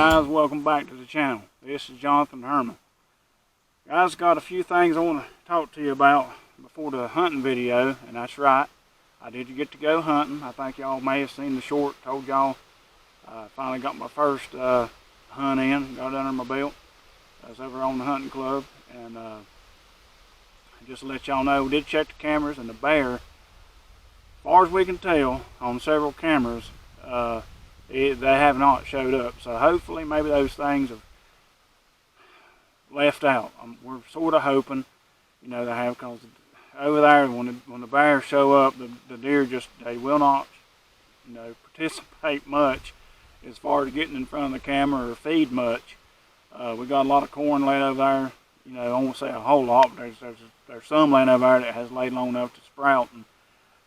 guys, welcome back to the channel. This is Jonathan Herman. Guys, got a few things I want to talk to you about before the hunting video, and that's right, I did get to go hunting. I think y'all may have seen the short, told y'all I finally got my first hunt in, got it under my belt. I was over on the hunting club, and just to let y'all know, we did check the cameras, and the bear, as far as we can tell on several cameras, they have not showed up. So hopefully maybe those things have left out. We're sort of hoping, they have, because over there when the bears show up, the deer they will not, participate much as far as getting in front of the camera or feed much. We got a lot of corn laid over there. I won't say a whole lot, but there's some laying over there that has laid long enough to sprout,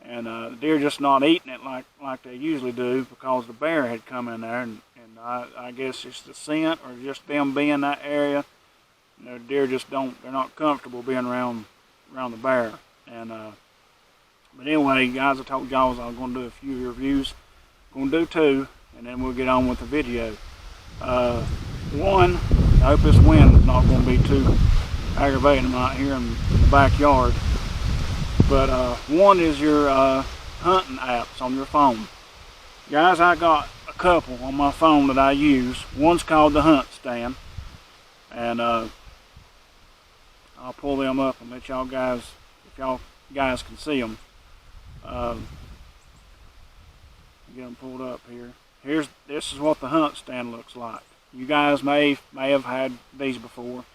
and the deer just not eating it like they usually do, because the bear had come in there, and I guess it's the scent or just them being in that area. The deer just they're not comfortable being around the bear. And but anyway, guys, I told y'all I was going to do a few reviews. I'm going to do two, and then we'll get on with the video. One, I hope this wind is not going to be too aggravating out here in the backyard. But one is your hunting apps on your phone. Guys, I got a couple on my phone that I use. One's called the Hunt Stand, and I'll pull them up and let y'all guys, if y'all guys can see them. Get them pulled up here. This is what the Hunt Stand looks like. You guys may have had these before,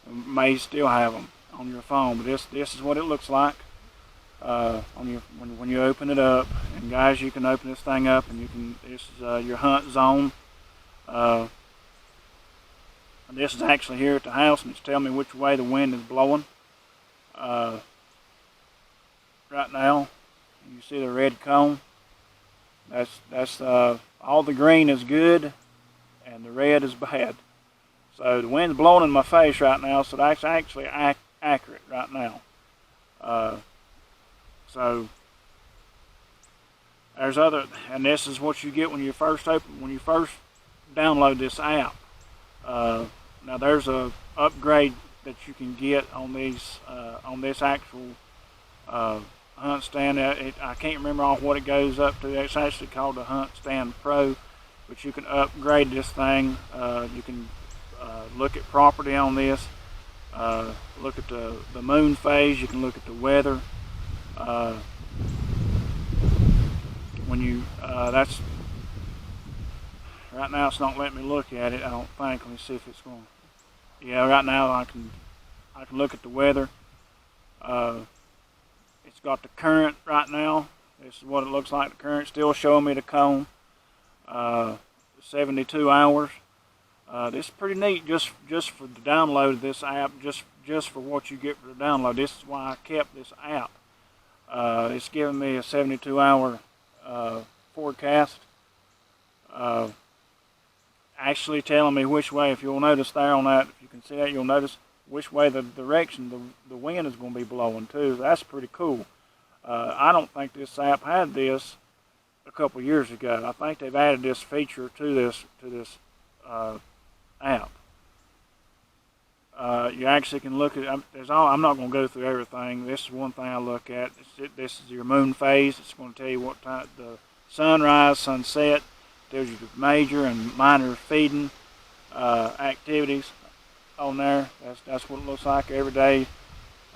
may still have them on your phone, but this is what it looks like. When you open it up, and guys, you can open this thing up, and this is your hunt zone. And this is actually here at the house, and it's telling me which way the wind is blowing. Right now, you see the red cone. That's all the green is good, and the red is bad. So the wind's blowing in my face right now, so that's actually accurate right now. So there's and this is what you get when you first download this app. Now there's a upgrade that you can get on these on this actual Hunt Stand. I can't remember what it goes up to. It's actually called the Hunt Stand Pro, but you can upgrade this thing. You can look at property on this. Look at the moon phase. You can look at the weather. When you that's right now, it's not letting me look at it, I don't think. Let me see if it's going. Yeah, right now I can look at the weather. It's got the current right now. This is what it looks like. The current still showing me the cone. 72 hours. This is pretty neat, just for the download of this app, just for what you get for the download. This is why I kept this app. It's giving me a 72-hour forecast. Actually telling me which way, if you'll notice there on that, if you can see that, you'll notice which way the direction the wind is going to be blowing too. That's pretty cool. I don't think this app had this a couple years ago. I think they've added this feature to this app. You actually can look at, I'm not going to go through everything. This is one thing I look at. This is your moon phase. It's going to tell you what time, the sunrise, sunset, tells you the major and minor feeding activities on there. That's what it looks like every day,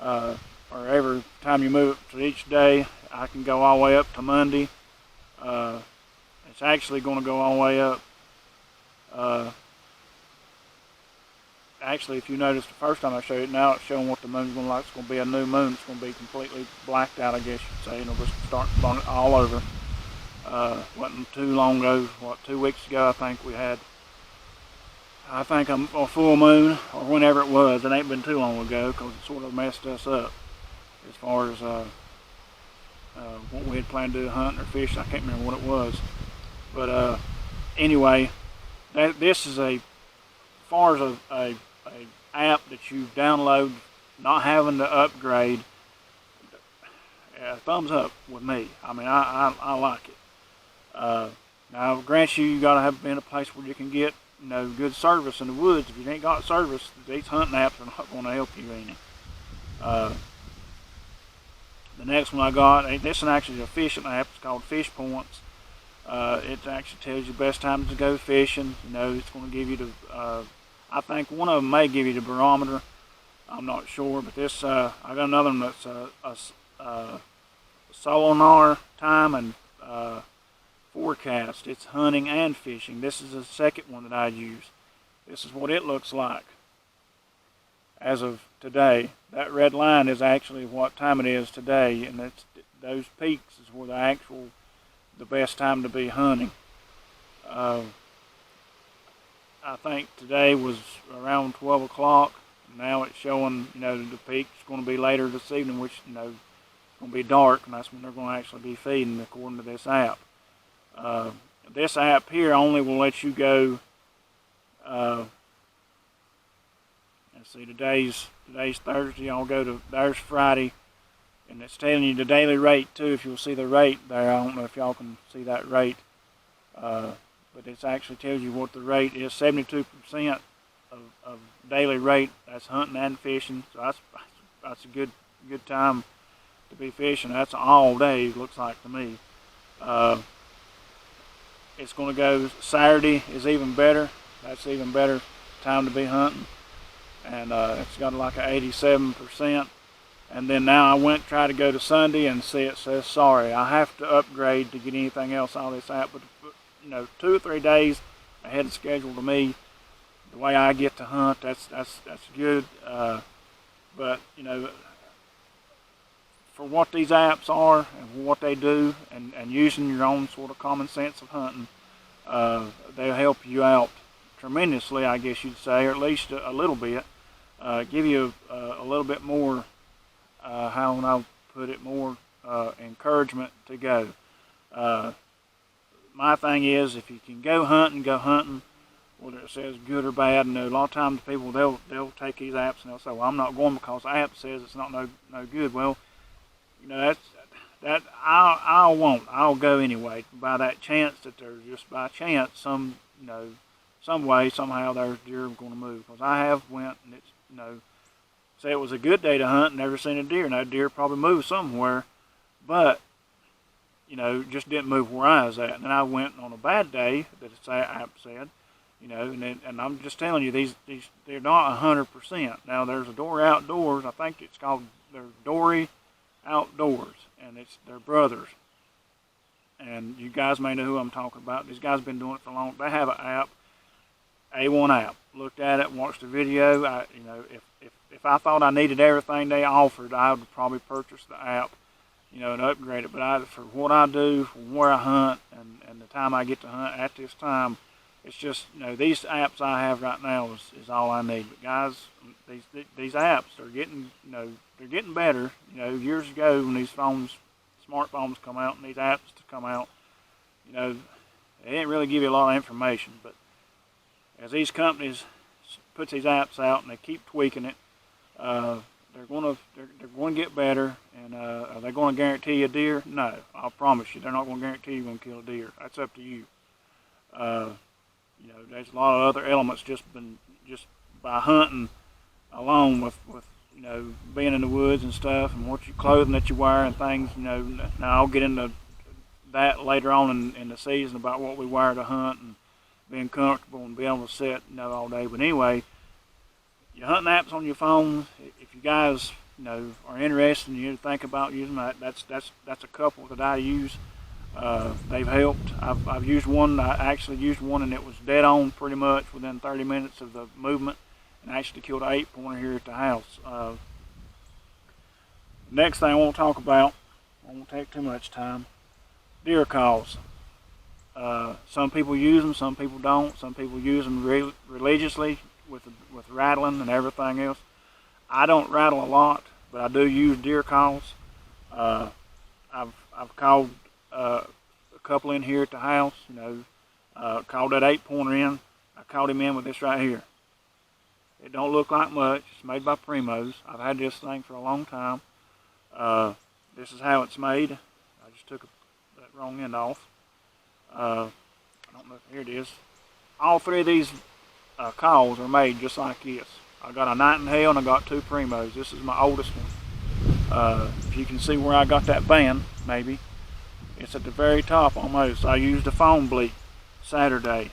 or every time you move it to each day. I can go all the way up to Monday. It's actually going to go all the way up. Actually, if you notice the first time I showed it, now it's showing what the moon's going to look like. It's going to be a new moon. It's going to be completely blacked out, I guess you'd say. It'll just start blowing it all over. Wasn't too long ago, 2 weeks ago, I think we had, a full moon, or whenever it was. It ain't been too long ago, because it sort of messed us up as far as what we had planned to do, hunting or fishing. I can't remember what it was. But anyway, this is as far as a app that you download, not having to upgrade. Thumbs up with me. I mean, I like it. Now, grant you got to have been a place where you can get good service in the woods. If you ain't got service, these hunting apps are not going to help you any. The next one I got, this one actually is a fishing app. It's called Fish Points. It actually tells you the best time to go fishing. It's going to give you the, I think one of them may give you the barometer. I'm not sure, but this, I got another one that's a sonar time and forecast. It's hunting and fishing. This is the second one that I use. This is what it looks like as of today. That red line is actually what time it is today, and those peaks is where the best time to be hunting. I think today was around 12 o'clock. Now it's showing, the peak's going to be later this evening, which, it's going to be dark, and that's when they're going to actually be feeding, according to this app. This app here only will let you go, let's see, today's Thursday. I'll go to, there's Friday, and it's telling you the daily rate too. If you'll see the rate there, I don't know if y'all can see that rate, but it actually tells you what the rate is. 72% of daily rate. That's hunting and fishing, so that's a good time to be fishing. That's all day, it looks like to me. It's going to go Saturday is even better. That's even better time to be hunting, and it's got like an 87%. And then now I went to try to go to Sunday and see it says sorry. I have to upgrade to get anything else out of this app. But 2 or 3 days ahead of schedule to me. The way I get to hunt, that's good. But for what these apps are and what they do, and using your own sort of common sense of hunting, they'll help you out tremendously, I guess you'd say, or at least a little bit. Give you a little bit more, how would I put it, more encouragement to go. My thing is, if you can go hunting, whether it says good or bad. And a lot of times people, they'll take these apps and they'll say, well, I'm not going because the app says it's not no good. Well, I won't. I'll go anyway, by that chance that there's just by chance some way, somehow there's deer going to move. Because I have went and it's, say it was a good day to hunt and never seen a deer. Now, deer probably moved somewhere, but, just didn't move where I was at. And then I went on a bad day that the app said, and I'm just telling you, these they're not 100%. Now, there's a Dory Outdoors. I think it's called, they're Dory Outdoors, and they're brothers. And you guys may know who I'm talking about. These guys have been doing it for a long. They have an app, A1 app. Looked at it, watched the video. If I thought I needed everything they offered, I would probably purchase the app, and upgrade it. But for what I do, for where I hunt, and the time I get to hunt at this time, it's just, these apps I have right now is all I need. But guys, these apps are getting, they're getting better. Years ago when these smartphones come out and these apps to come out, they didn't really give you a lot of information. But as these companies put these apps out and they keep tweaking it, they're going to get better. And are they going to guarantee you a deer? No, I'll promise you, they're not going to guarantee you're going to kill a deer. That's up to you. There's a lot of other elements just by hunting alone with being in the woods and stuff, and what your clothing that you wear and things. Now I'll get into that later on in the season about what we wear to hunt and being comfortable and being able to sit all day. But anyway, your hunting apps on your phone, if you guys are interested and you think about using that, that's a couple that I use. They've helped. I've used one. I actually used one, and it was dead on pretty much within 30 minutes of the movement, and actually killed an 8-pointer here at the house. Next thing I want to talk about, I won't take too much time, deer calls. Some people use them, some people don't. Some people use them religiously with rattling and everything else. I don't rattle a lot, but I do use deer calls. I've called a couple in here at the house, called that 8-pointer in. I called him in with this right here. It don't look like much. It's made by Primos. I've had this thing for a long time. This is how it's made. I just took that wrong end off. I don't know if, here it is. All three of these calls are made just like this. I got a Nightingale and I got 2 Primos. This is my oldest one. If you can see where I got that band, maybe it's at the very top almost. I used a foam bleat Saturday,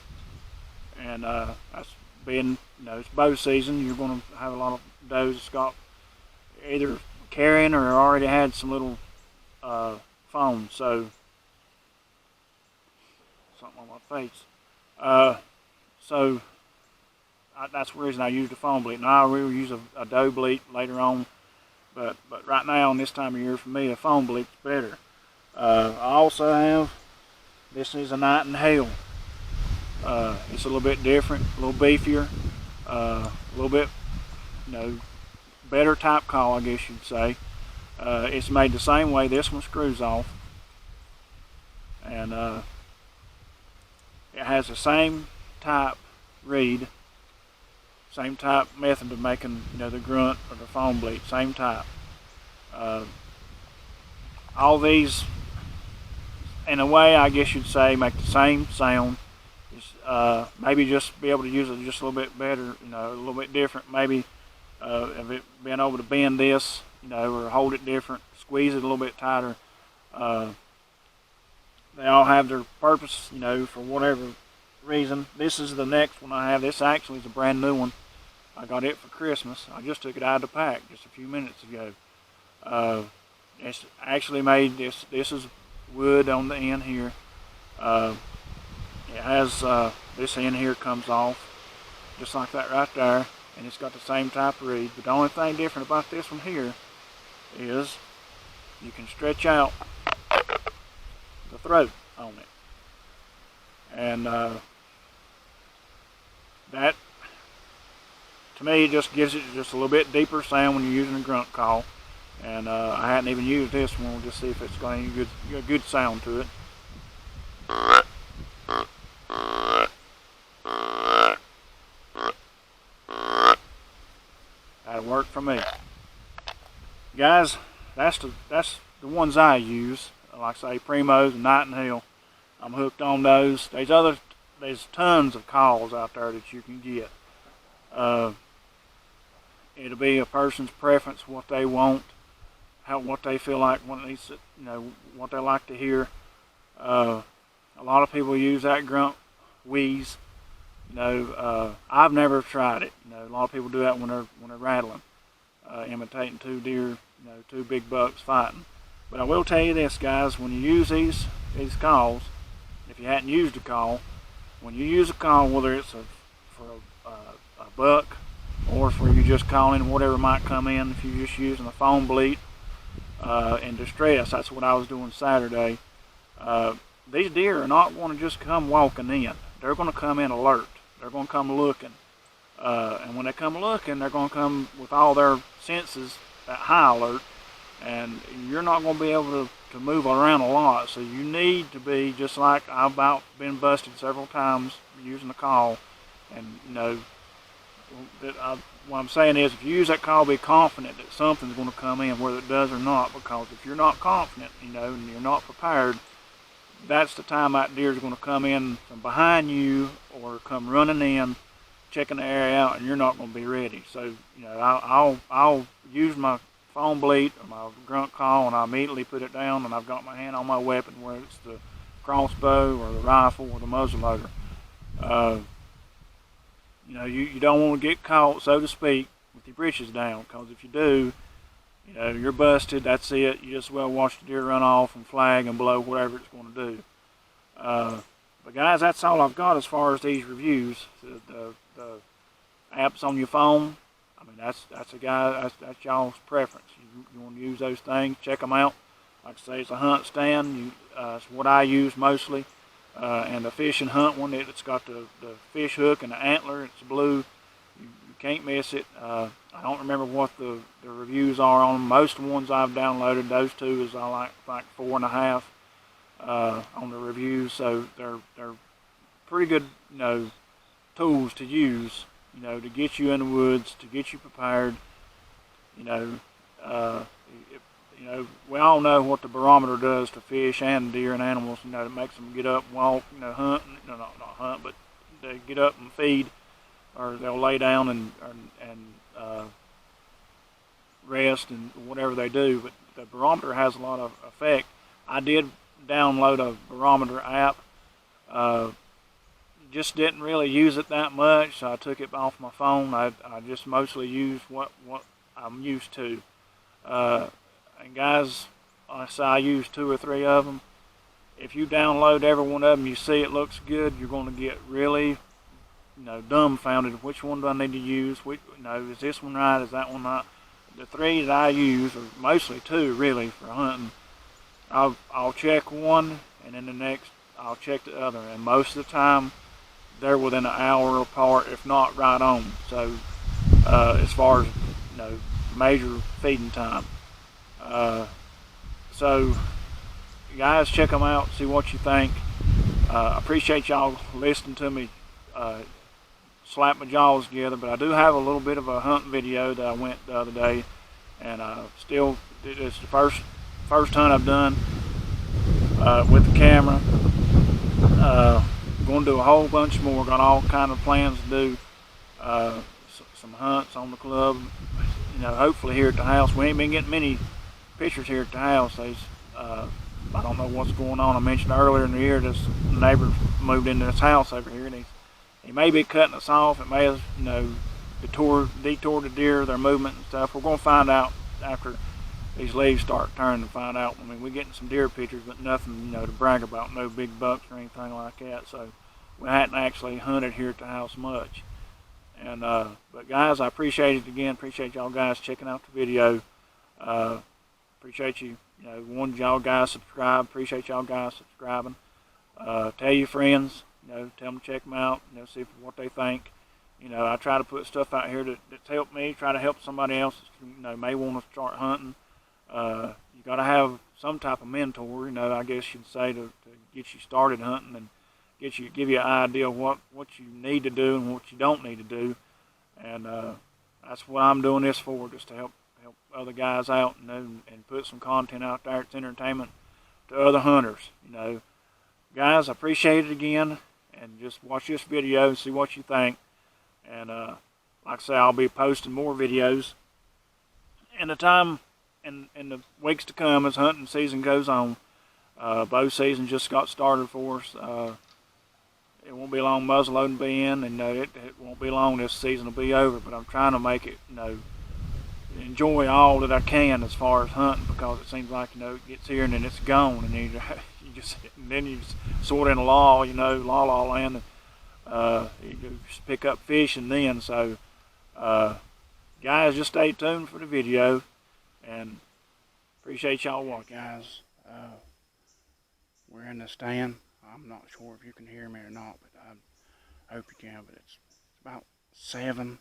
and that's being, it's bow season. You're going to have a lot of does that's got either carrying or already had some little foam. So something on my face. That's the reason I used a foam bleat. Now I will use a doe bleat later on, but right now, in this time of year, for me, a foam bleat's better. I also have, this is a Nightingale. It's a little bit different, a little beefier, a little bit, better type call, I guess you'd say. It's made the same way. This one screws off, and it has the same type reed, same type method of making, the grunt or the foam bleat, same type. All these, in a way, I guess you'd say, make the same sound. Maybe just be able to use it just a little bit better, a little bit different. Maybe if it being able to bend this, or hold it different, squeeze it a little bit tighter. They all have their purpose, for whatever reason. This is the next one I have. This actually is a brand new one. I got it for Christmas. I just took it out of the pack just a few minutes ago. It's actually made, this is wood on the end here. It has, this end here comes off, just like that right there, and it's got the same type of reed. But the only thing different about this one here is you can stretch out the throat on it. And that, to me, just gives it just a little bit deeper sound when you're using a grunt call. And I hadn't even used this one. We'll just see if it's got any good sound to it. That'll work for me. Guys, that's the ones I use. Like I say, Primos and Nightingale. I'm hooked on those. There's tons of calls out there that you can get. It'll be a person's preference, what they want, what they feel like, what they like to hear. A lot of people use that grunt wheeze. I've never tried it. A lot of people do that when they're rattling, imitating 2 deer, 2 big bucks fighting. But I will tell you this, guys: when you use these calls, if you hadn't used a call, when you use a call, whether it's for a buck or for you just calling whatever might come in, if you're just using a foam bleat in distress, that's what I was doing Saturday. These deer are not going to just come walking in. They're going to come in alert. They're going to come looking. And when they come looking, they're going to come with all their senses at high alert. And you're not going to be able to move around a lot. So you need to be, just like I've about been busted several times using the call. And, what I'm saying is, if you use that call, be confident that something's going to come in, whether it does or not. Because if you're not confident, and you're not prepared, that's the time that deer is going to come in from behind you or come running in, checking the area out, and you're not going to be ready. So, I'll use my foam bleat or my grunt call, and I immediately put it down, and I've got my hand on my weapon, whether it's the crossbow or the rifle or the muzzleloader. You don't want to get caught, so to speak, with your britches down, because if you do, you're busted. That's it. You just well watch the deer run off and flag and blow whatever it's going to do. But guys, that's all I've got as far as these reviews. The apps on your phone, I mean, that's y'all's preference. You want to use those things, check them out. Like I say, it's a hunt stand. It's what I use mostly. And the fish and hunt one, it's got the fish hook and the antler. It's blue. You can't miss it. I don't remember what the reviews are on them. Most of the ones I've downloaded, those 2 is I like 4.5 on the reviews. So they're pretty good, tools to use, to get you in the woods, to get you prepared. We all know what the barometer does to fish and deer and animals. It makes them get up and walk, hunt. Not hunt, but they get up and feed. or they'll lay down and rest and whatever they do. But the barometer has a lot of effect. I did download a barometer app. Uh, just didn't really use it that much, so I took it off my phone. I just mostly use what I'm used to. Uh, and guys, like I say, I use two or three of them. If you download every one of them, you see it looks good, you're going to get really, dumbfounded. Which one do I need to use? Is this one right? Is that one right? The three that I use are mostly two, really, for hunting. I'll check one, and then the next I'll check the other, and most of the time they're within an hour apart, if not right on. So as far as major feeding time. So guys, check them out, see what you think. Appreciate y'all listening to me slap my jaws together, but I do have a little bit of a hunt video that I went the other day, and still, it's the first hunt I've done with the camera. Going to do a whole bunch more. Got all kind of plans to do some hunts on the club. Hopefully here at the house. We ain't been getting many pictures here at the house. I don't know what's going on. I mentioned earlier in the year this neighbor moved into this house over here, and he may be cutting us off. It may have, detoured the deer, their movement and stuff. We're going to find out after these leaves start turning to find out. I mean, we're getting some deer pictures, but nothing, to brag about, no big bucks or anything like that. So we hadn't actually hunted here at the house much. And but guys, I appreciate it again. Appreciate y'all guys checking out the video. Appreciate you. One y'all guys subscribe. Appreciate y'all guys subscribing. Tell your friends. Tell them to check them out. See what they think. I try to put stuff out here that's helped me. Try to help somebody else that may want to start hunting. You got to have some type of mentor. I guess you'd say to get you started hunting and give you an idea of what you need to do and what you don't need to do. And that's what I'm doing this for, just to help other guys out and put some content out there. It's entertainment to other hunters. Guys, I appreciate it again, and just watch this video and see what you think. And like I say, I'll be posting more videos in the time in the weeks to come as hunting season goes on. Bow season just got started for us. It won't be long muzzleloading be in, and it won't be long this season will be over. But I'm trying to make it, enjoy all that I can as far as hunting, because it seems like it gets here and then it's gone, and you just sort in a law, la land, and you just pick up fish and then. So guys, just stay tuned for the video, and appreciate y'all watching. Guys, we're in the stand. I'm not sure if you can hear me or not, but I hope you can. But it's about 7:15.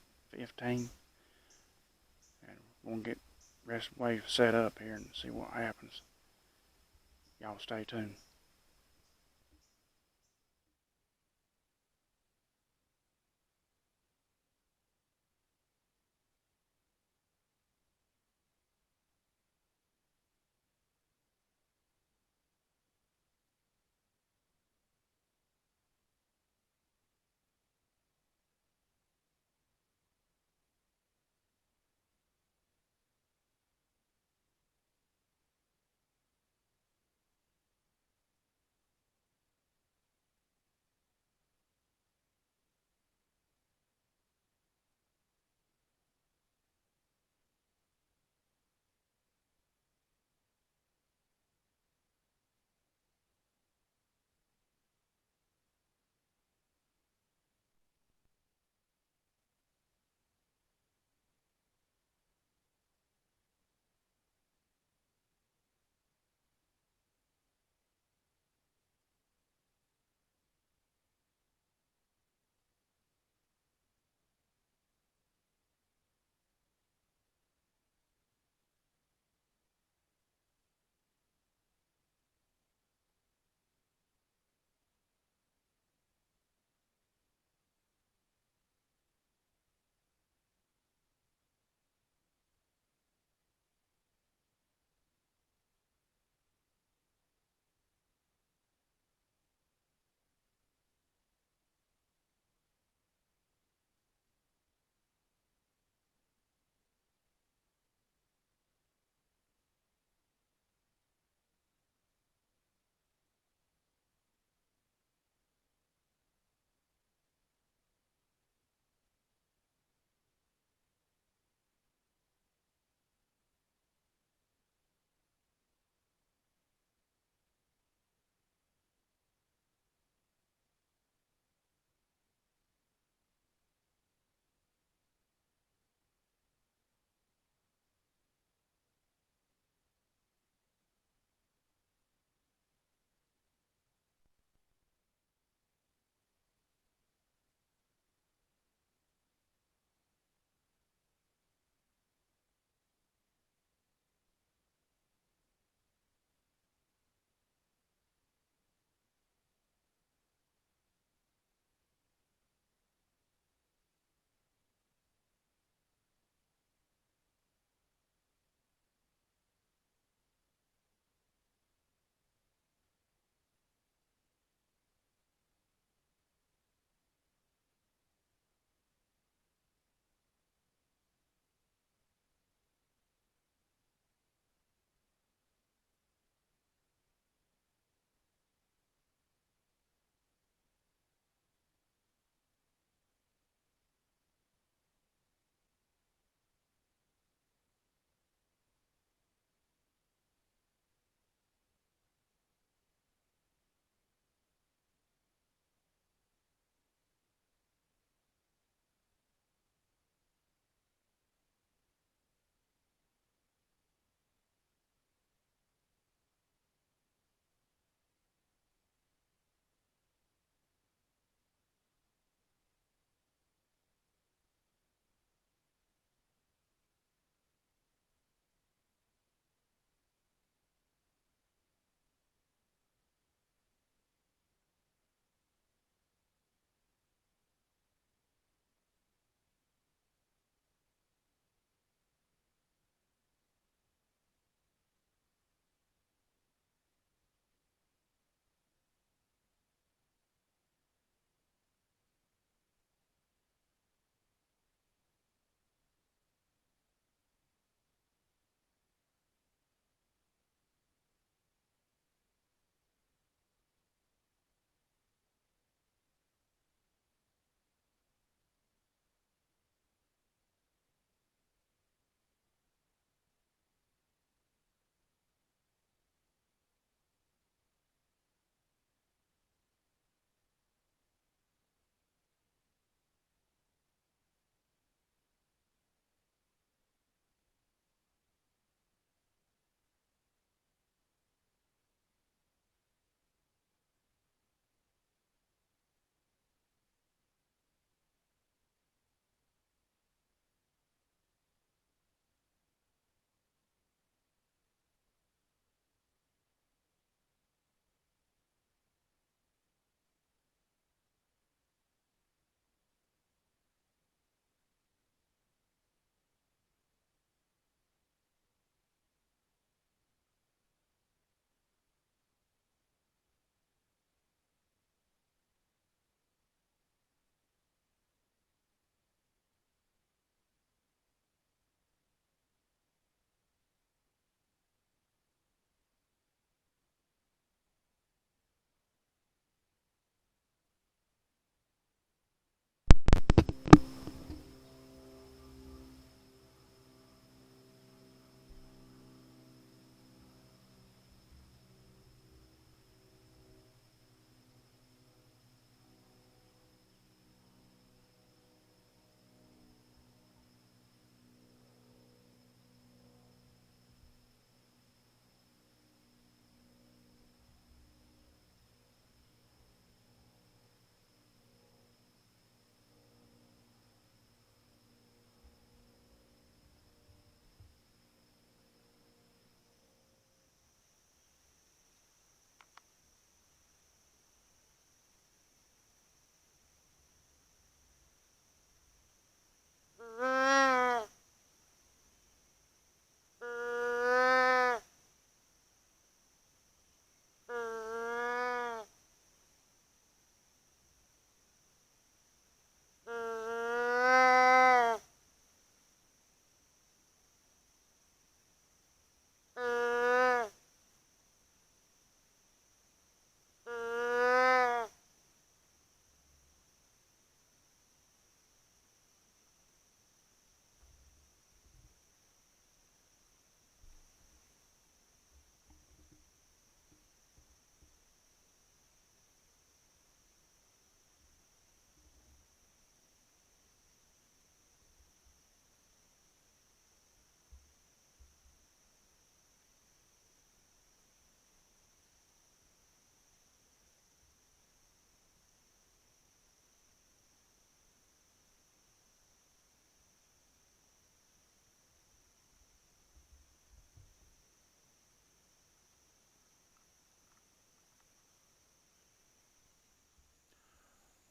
And we're going to get the rest of the way set up here and see what happens. Y'all stay tuned.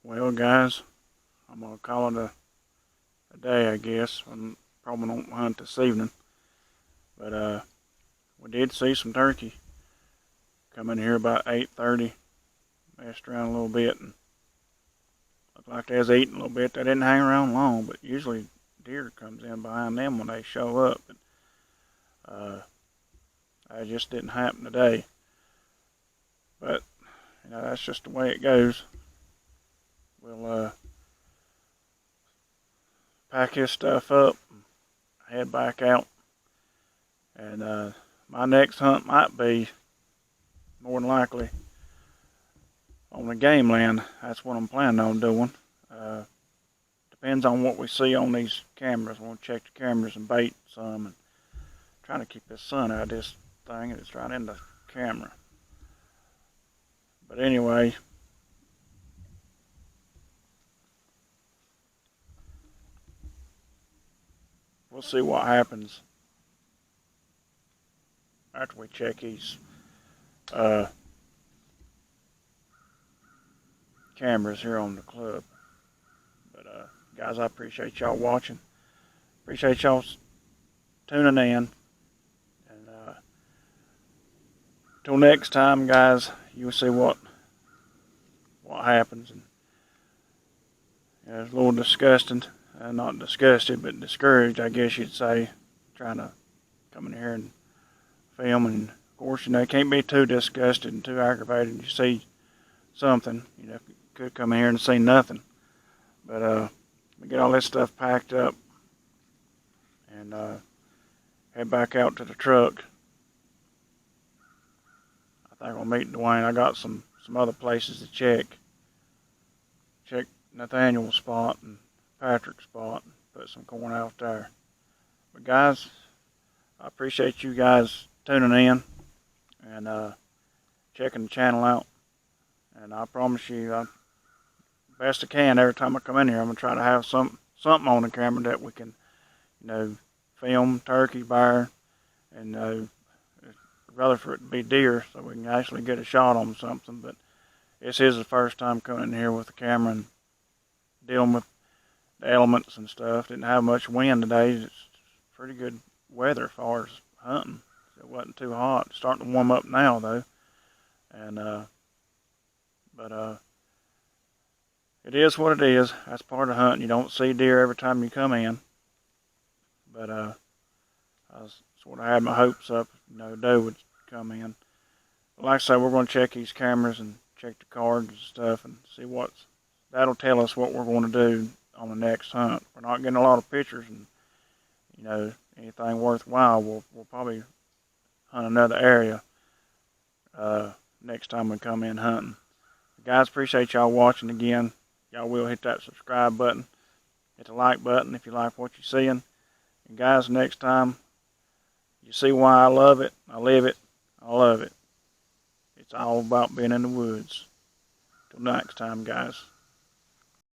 Well, guys, I'm gonna call it a day, I guess. I probably don't hunt this evening, but we did see some turkey come in here about 8:30, messed around a little bit, and looked like they was eating a little bit. They didn't hang around long, but usually deer comes in behind them when they show up. But that just didn't happen today. But that's just the way it goes. We'll pack his stuff up, and head back out, and my next hunt might be more than likely on the game land. That's what I'm planning on doing. Depends on what we see on these cameras. We'll check the cameras and bait some, and trying to keep the sun out of this thing. It's right in the camera. But anyway, we'll see what happens after we check these cameras here on the club. But guys, I appreciate y'all watching. Appreciate y'all tuning in. And till next time, guys, you'll see what happens. And it's a little disgusting. Not disgusted, but discouraged, I guess you'd say, trying to come in here and film. And of course, you can't be too disgusted and too aggravated. You see something, could come in here and see nothing. But we get all this stuff packed up and head back out to the truck. I think I'll meet Dwayne. I got some other places to check. Check Nathaniel's spot and Patrick's spot and put some corn out there. But guys, I appreciate you guys tuning in and checking the channel out. And I promise you, best I can, every time I come in here, I'm gonna try to have something on the camera that we can, film turkey, bear, and rather for it to be deer, so we can actually get a shot on something. But this is the first time coming in here with the camera and dealing with the elements and stuff. Didn't have much wind today. It's pretty good weather as far as hunting. It wasn't too hot. It's starting to warm up now though, and but it is what it is. That's part of hunting. You don't see deer every time you come in. But I sort of had my hopes up, doe would come in. But like I said, we're going to check these cameras and check the cards and stuff and see that'll tell us what we're going to do on the next hunt. We're not getting a lot of pictures and, anything worthwhile. We'll probably hunt another area next time we come in hunting. Guys, appreciate y'all watching again. Y'all will hit that subscribe button. Hit the like button if you like what you're seeing. And guys, next time, you see why I love it, I live it, I love it. It's all about being in the woods. Till next time, guys.